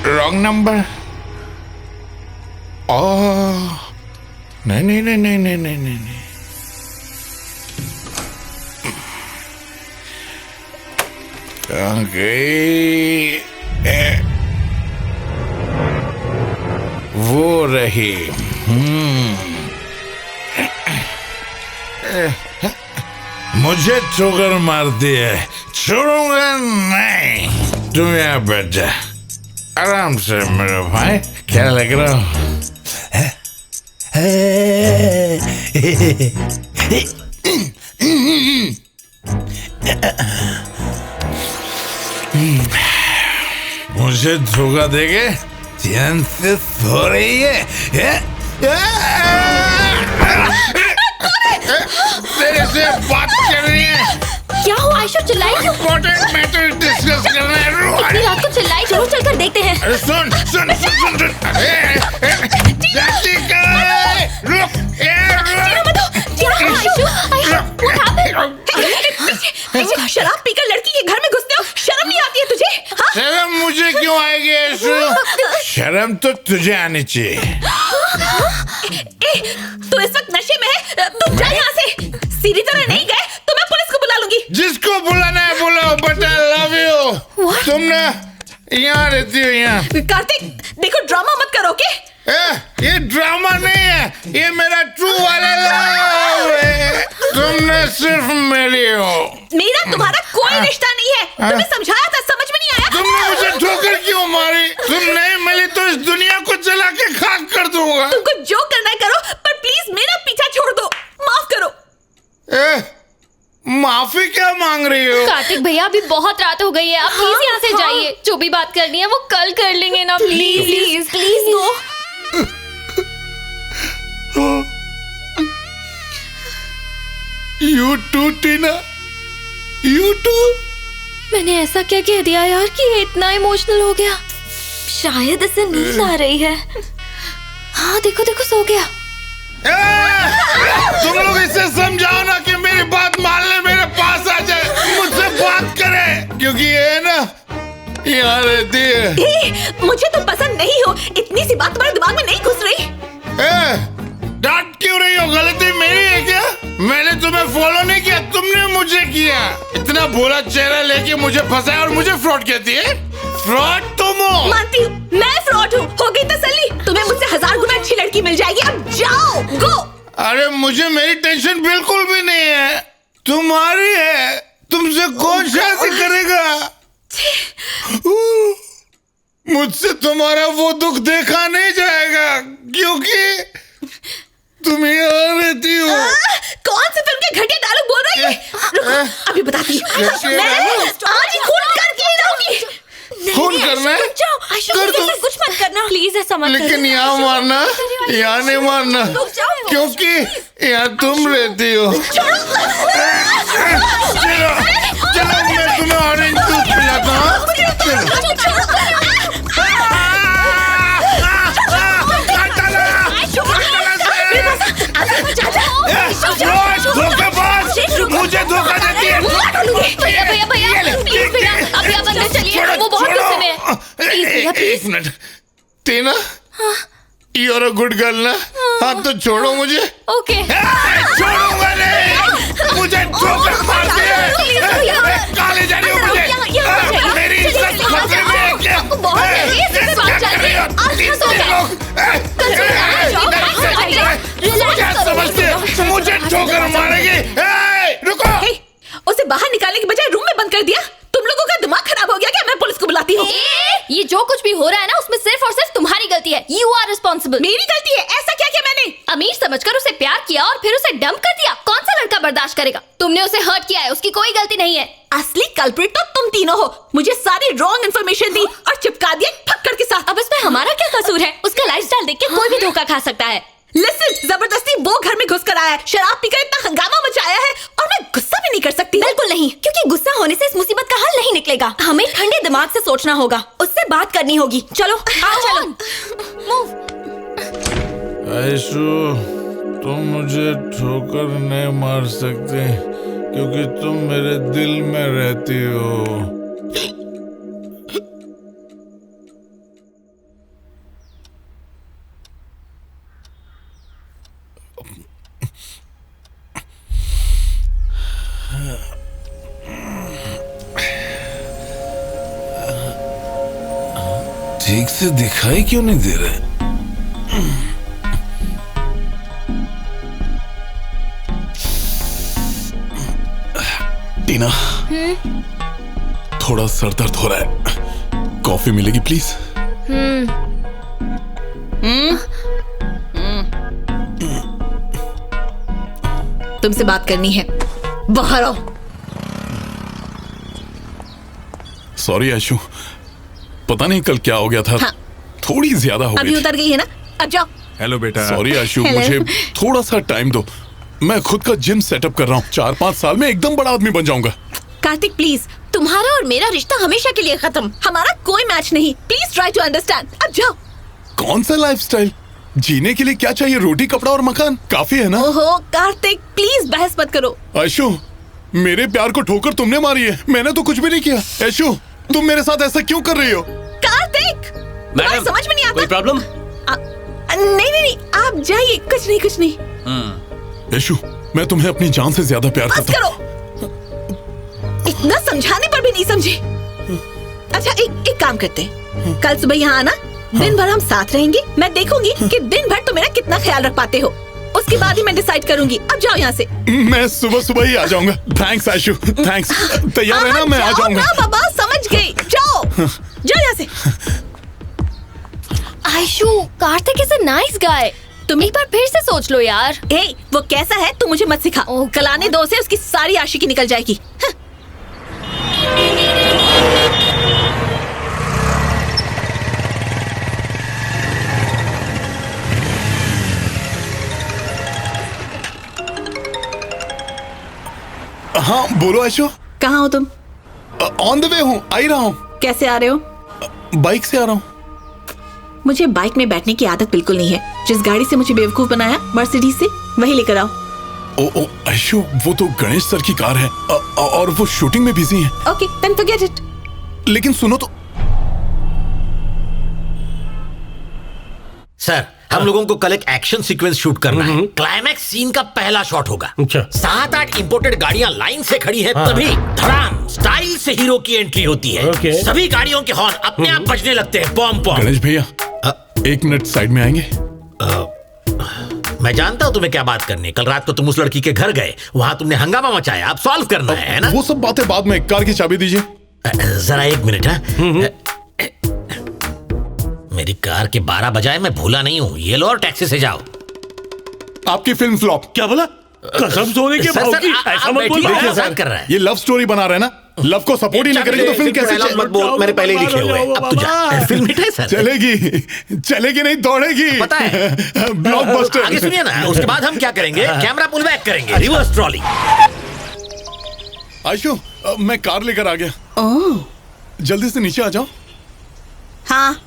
Wrong number. ओह नहीं नहीं नहीं नहीं नहीं नहीं नहीं, कहाँ गई? वो रही। मुझे ठोकर मारती है, छोड़ूंगा नहीं। तुम यहाँ बैठ जा आराम से मेरे भाई। क्या लग रहा हूँ? मुझे धोखा देके ध्यान से सो रही है। तेरे से बात कर रही है। क्या हुआ आयशा, चिल्लाई क्यों? इम्पोर्टेंट मैटर डिस्कस करना है। इतनी रात को चिल्लाई, चलो चलकर देखते हैं। अरे सुन सुन सुन सुन सुन। रुक क्या शराब पीकर लड़की के घर में घुसते हो? शर्म नहीं आती है तुझे? हाँ? शर्म मुझे क्यों आएगी ऐशु? शर्म तो तुझे आनी चाहिए। तू इस वक्त नशे में है, तुम जा यहाँ से। सीधी तरह नहीं गए तो मैं पुलिस को बुला लूंगी। जिसको बुलाना है बुलाओ, बट आई लव यू। तुम ना यहाँ रहती हो यहाँ। कार्तिक देखो, ड्रामा मत करो के। ये ड्रामा नहीं है, ये मेरा ट्रू वाला लव है। तुम ना सिर्फ मेरी हो। मेरा तुम्हारा कोई रिश्ता नहीं है। तुम्हें समझाया था, समझ में नहीं आया। तुमने मुझे ठोकर क्यों मारी? तुम नहीं मिली तो इस दुनिया को जला के खाक कर दूंगा। तुमको जो करना है करो, पर प्लीज मेरा पीछा छोड़ दो। माफ करो। माफी क्या मांग रही हो? कार्तिक भैया अभी बहुत रात हो गई है, आप प्लीज यहाँ से जाइए। जो भी बात करनी है वो कल कर लेंगे ना, please please please go. You too, Tina, you too। मैंने ऐसा क्या कह दिया यार कि ये इतना इमोशनल हो गया? शायद इसे नींद आ रही है। हाँ देखो देखो, सो गया। तुम लोग इसे समझाओ ना कि मेरी बात मान ले, मेरे पास आ जाए, मुझसे बात करे, क्योंकि ये ना यहाँ रहती है। मुझे तो पसंद नहीं हो। इतनी सी बात तुम्हारे दिमाग में नहीं घुस रही? डांट क्यों रही हो? गलती मेरी है क्या? मैंने तुम्हें फॉलो नहीं किया, तुमने मुझे किया। इतना बुरा चेहरा लेके मुझे फंसाया और मुझे फ्रॉड कहती है? फ्रॉड तुम हो। मानती हूँ, मैं फ्रॉड हूँ। हो गई तसल्ली? तुम्हें मुझसे 1000 गुना अच्छी लड़की मिल जाएगी। अब जाओ, गो। अरे मुझे मेरी टेंशन बिल्कुल भी नहीं है, तुम्हारी है। तुमसे कौन शादी करेगा? मुझसे तुम्हारा वो दुख देखा नहीं जाएगा, क्योंकि तुम यहाँ रहती हो। कौन से फिल्म के घटिया डायलॉग बोल रही है? अभी बताती हूँ। आज ही खून करके रहूंगी। खून करना है? कर दो। कुछ मत करना प्लीज ऐसा मत करो। लेकिन यहाँ मारना, यहाँ नहीं मारना, क्योंकि यहाँ तुम रहती हो। चलो चलो, मैं तुम्हें ऑरेंज जूस पिलाता हूँ। मुझे धोखा देती है। भैया भैया भैया प्लीज भैया, अभी आप अंदर चलिए, वो बहुत गुस्से में है। प्लीज भैया प्लीज। एक minute Tina, you are a good girl ना? हाँ तो छोड़ो मुझे। ओके। छोड़ूंगा नहीं, मुझे ठोकर मार दिया। काले जा रही हो मुझे, मेरी इज्जत खतरे में है क्या? क्या समझते हो? मुझे ठोकर मारेगी? रुको। उसे बाहर निकालने की बजाय रूम में बंद कर दिया। तुम लोगों का दिमाग खराब हो गया क्या? मैं पुलिस को बुलाती हूँ। ये जो कुछ भी हो रहा है ना, उसमें सिर्फ और सिर्फ तुम्हारी गलती है। You are responsible। मेरी गलती है? ऐसा क्या किया मैंने? अमीर समझकर उसे प्यार किया और फिर उसे डंप कर दिया। कौन सा लड़का बर्दाश्त करेगा? तुमने उसे हर्ट किया है, उसकी कोई गलती नहीं है। असली कल्प्रिट तो तुम तीनों हो। मुझे सारी रॉन्ग इन्फॉर्मेशन दी और चिपका दिया ठक्कर के साथ। अब इसमें हमारा क्या कसूर है? उसका लाइफस्टाइल देख के कोई भी धोखा खा सकता है। लिसन, जबरदस्ती वो घर में घुस कर आया है, शराब पीकर इतना हंगामा मचाया है, और मैं गुस्सा भी नहीं कर सकती। बिल्कुल नहीं, क्योंकि गुस्सा होने से इस मुसीबत का हल नहीं निकलेगा। हमें ठंडे दिमाग से सोचना होगा, उससे बात करनी होगी। चलो आओ चलो। मूव। आयशु, तुम मुझे ठोकर नहीं मार सकते, क्योंकि तुम मेरे दिल में रहती हो। ठीक से दिखाई क्यों नहीं दे रहे? टीना, थोड़ा सर दर्द हो रहा है, कॉफी मिलेगी प्लीज? तुमसे बात करनी है, बाहर आओ। सॉरी आशु, पता नहीं कल क्या हो गया था। हाँ। थोड़ी ज्यादा हो अभी गई। उतर गई है ना, अब जाओ। हेलो बेटा। सॉरी आशु, Hello. मुझे थोड़ा सा टाइम दो। मैं खुद का जिम सेटअप कर रहा हूँ। 4-5 साल में एकदम बड़ा आदमी बन जाऊंगा। कार्तिक प्लीज, तुम्हारा और मेरा रिश्ता हमेशा के लिए खत्म। हमारा कोई मैच नहीं। Please try to understand. अब जाओ। कौन सा लाइफस्टाइल? जीने के लिए क्या चाहिए? रोटी, कपड़ा और मकान काफी है ना? ओहो कार्तिक, प्लीज बहस मत करो। आशु, मेरे प्यार को ठोकर तुमने मारी है, मैंने तो कुछ भी नहीं किया। आशु, तुम मेरे साथ ऐसा क्यों कर रही हो? कार्तिक, तुम्हारी समझ में नहीं आता। कोई प्रॉब्लम? नहीं, आप जाइए। कुछ नहीं। आशु, मैं तुम्हें अपनी जान से ज्यादा प्यार बस करता हूँ। करो। इतना समझाने पर भी नहीं समझे। अच्छा एक काम करते हैं, कल सुबह यहाँ आना। दिन भर हम साथ रहेंगे। मैं देखूंगी कि दिन भर तुम मेरा कितना ख्याल रख पाते हो। उसके बाद ही मैं डिसाइड करूंगी। अब जाओ यहाँ से। मैं सुबह सुबह ही आ जाऊंगा। थैंक्स आशु, थैंक्स। तैयार है ना? मैं आ जाऊंगा। जाओ ना बाबा, समझ गई। जाओ यहाँ से। Aishu, Kartik is a nice guy. तुम एक बार फिर से सोच लो यार। ए, वो कैसा है तू मुझे मत सिखा। कल आने दो से उसकी सारी आशिकी निकल जाएगी। हाँ बोलो आशु। कहाँ हो तुम? ऑन द वे हूँ, आ ही रहा हूँ। कैसे आ रहे हो? बाइक से आ रहा हूँ। मुझे बाइक में बैठने की आदत बिल्कुल नहीं है। जिस गाड़ी से मुझे बेवकूफ बनाया, मर्सिडीज से, वही लेकर आओ। ओ आशु, वो तो गणेश सर की कार है और वो शूटिंग में बिजी है। Okay, then forget it. लेकिन सुनो तो। सर, हम लोगों को कल एक एक्शन सीक्वेंस शूट करना है। क्लाइमैक्स सीन का पहला शॉट होगा। अच्छा। 7-8 इंपोर्टेड गाड़ियां लाइन से खड़ी है, तभी धड़ाम स्टाइल से हीरो की एंट्री होती है। ओके। सभी गाड़ियों के हॉर्न अपने आप बजने लगते हैं। पॉम पॉम। गणेश भैया, 1 मिनट साइड में आएंगे? मैं जानता हूँ तुम्हें क्या बात करनी है। कल रात को तुम उस लड़की के घर गए, वहां तुमने हंगामा मचाया। अब सॉल्व करना है ना? वो सब बातें बाद में। कार की चाबी दीजिए। जरा 1 मिनट। मेरी कार के 12 बजाए, मैं भूला नहीं हूँ। ये लो और टैक्सी से जाओ। आपकी फिल्म फ्लॉप। क्या बोला? कसम सोने के सर, भाव सर, की, आप ऐसा मत बैठिए, बोल। देखिए, देखिए सर, कर रहा है। ये लव स्टोरी बना रहे हैं ना? लव को सपोर्ट ही नहीं करेंगे तो फिल्म कैसे डायलॉग मत बोल, मैंने पहले ही लिखे हुए हैं। अब तू जा। फिल्म हिट है सर। चलेगी नहीं, दौड़ेगी। पता है। ब्लॉकबस्टर। आगे सुनिए ना, उसके बाद हम क्या करेंगे? कैमरा पुल बैक करेंगे, रिवर्स ट्रॉली। आशु, मैं कार लेकर आ गया। ओह, जल्दी से नीचे आ जाओ। हाँ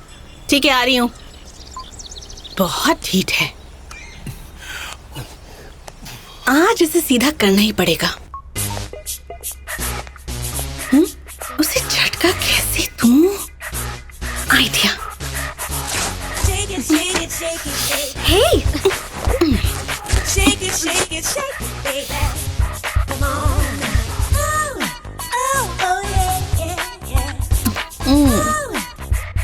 ठीक है, आ रही हूँ। बहुत हीट है, आज इसे सीधा करना ही पड़ेगा। उसे झटका कैसे दूं? Idea. Hey, Shake it, shake it, shake it, baby. Come on. Oh, yeah, yeah, yeah.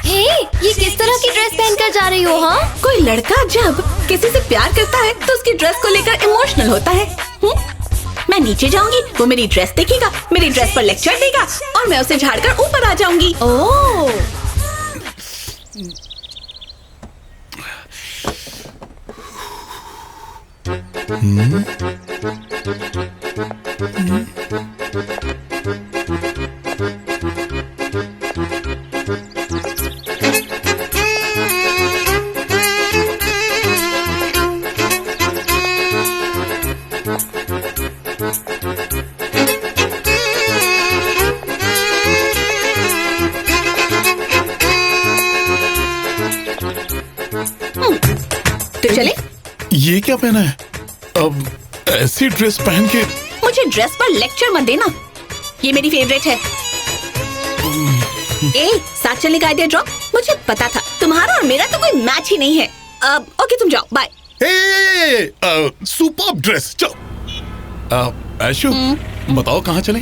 हे, ये किस तरह की ड्रेस पहनकर जा रही हो? हाँ, कोई लड़का जब किसी से प्यार करता है तो उसकी ड्रेस को लेकर इमोशनल होता है। मैं नीचे जाऊंगी, वो मेरी ड्रेस देखेगा, मेरी ड्रेस पर लेक्चर देगा और मैं उसे झाड़कर ऊपर आ जाऊंगी। ओह, तो चले। ये क्या पहना है? अब ऐसी ड्रेस पहन के? मुझे ड्रेस पर लेक्चर मत देना, ये मेरी फेवरेट है। साथ चलने का आइडिया ड्रॉप। मुझे पता था तुम्हारा और मेरा तो कोई मैच ही नहीं है। ओके तुम जाओ, बाय। Superb dress. चलो आशु, बताओ कहाँ चले?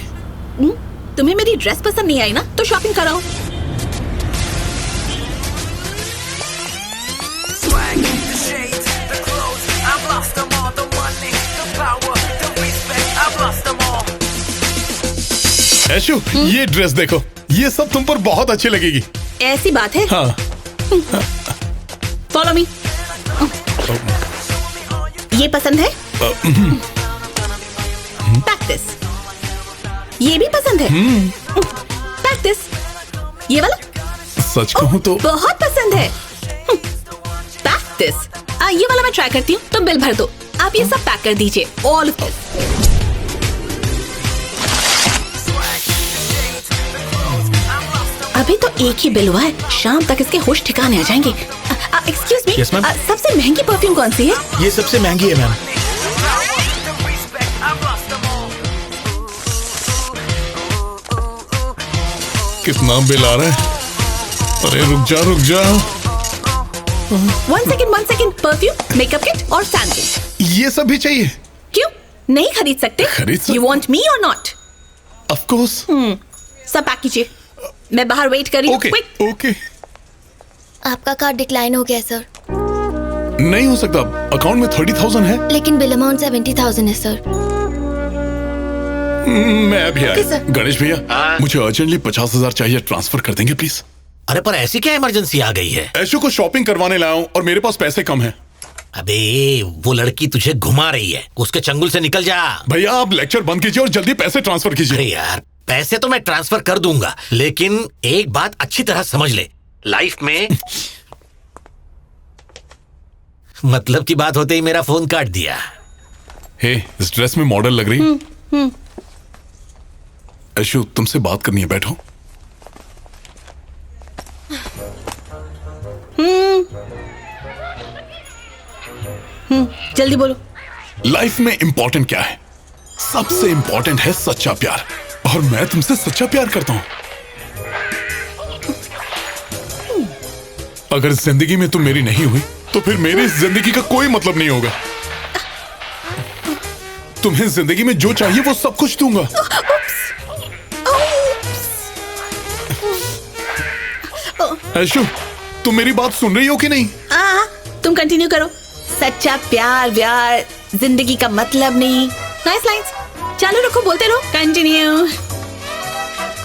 तुम्हें मेरी ड्रेस पसंद नहीं आई ना, तो शॉपिंग कराओ। ऐशु, ये ड्रेस देखो, ये सब तुम पर बहुत अच्छी लगेगी। ऐसी बात है। हाँ। Follow me. ये पसंद है? प्रैक्टिस। ये भी पसंद है? प्रैक्टिस। ये वाला? सच कहूँ तो बहुत पसंद है। प्रैक्टिस। ये वाला मैं ट्राई करती हूँ, तुम बिल भर दो। आप ये सब पैक कर दीजिए, ऑल ऑफ दिस। अभी तो एक ही बिल हुआ है, शाम तक इसके होश ठिकाने आ जाएंगे। Excuse me, Yes, ma'am. सबसे महंगी परफ्यूम कौन सी है? ये सबसे महंगी है मैम। कितना बिल आ रहा है? अरे रुक जा रुक जा। One second. Perfume, makeup kit और सैंडल। ये सब भी चाहिए? क्यों नहीं खरीद सकते? खरीद सकते। यू वॉन्ट मी और नॉट? Of course. सब पैक कीजिए, मैं बाहर वेट कर रही हूँ। Okay quick. ओके। आपका कार्ड डिक्लाइन हो गया सर, नहीं हो सकता, अकाउंट में 30,000 है। लेकिन बिल अमाउंट 70,000 है सर। मैं अभी आया। सर। गणेश भैया, मुझे अर्जेंटली 50,000 चाहिए, ट्रांसफर कर देंगे प्लीज। अरे पर ऐसी क्या इमरजेंसी आ गई है? ऐशु को शॉपिंग करवाने लाया हूँ और मेरे पास पैसे कम हैं। अबे वो लड़की तुझे घुमा रही है, उसके चंगुल से निकल जा। भैया आप लेक्चर बंद कीजिए और जल्दी पैसे ट्रांसफर अरे कीजिए। यार, पैसे तो मैं ट्रांसफर कर दूंगा, लेकिन एक बात अच्छी तरह समझ ले, लाइफ में मतलब की बात होते ही मेरा फोन काट दिया। हे, इस ड्रेस में मॉडल लग रही। ऐशु तुमसे बात करनी है, बैठो। जल्दी बोलो। लाइफ में इंपॉर्टेंट क्या है? सबसे इंपॉर्टेंट है सच्चा प्यार, और मैं तुमसे सच्चा प्यार करता हूं। अगर जिंदगी में तुम मेरी नहीं हुई तो फिर मेरी जिंदगी का कोई मतलब नहीं होगा। तुम्हें जिंदगी में जो चाहिए वो सब कुछ दूंगा। ऐशु, तुम मेरी बात सुन रही हो कि नहीं? तुम कंटिन्यू करो। सच्चा प्यार व्यार जिंदगी का मतलब नहीं। Nice lines. चालू रखो, बोलते रहो। कंटिन्यू।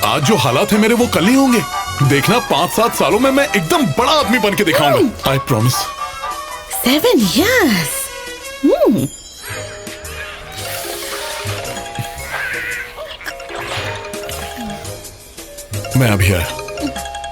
आज जो हालात है मेरे वो कल ही होंगे। देखना 5-7 सालों में मैं एकदम बड़ा आदमी बन के दिखाऊंगा। I promise. 7 years। मैं अभी आया।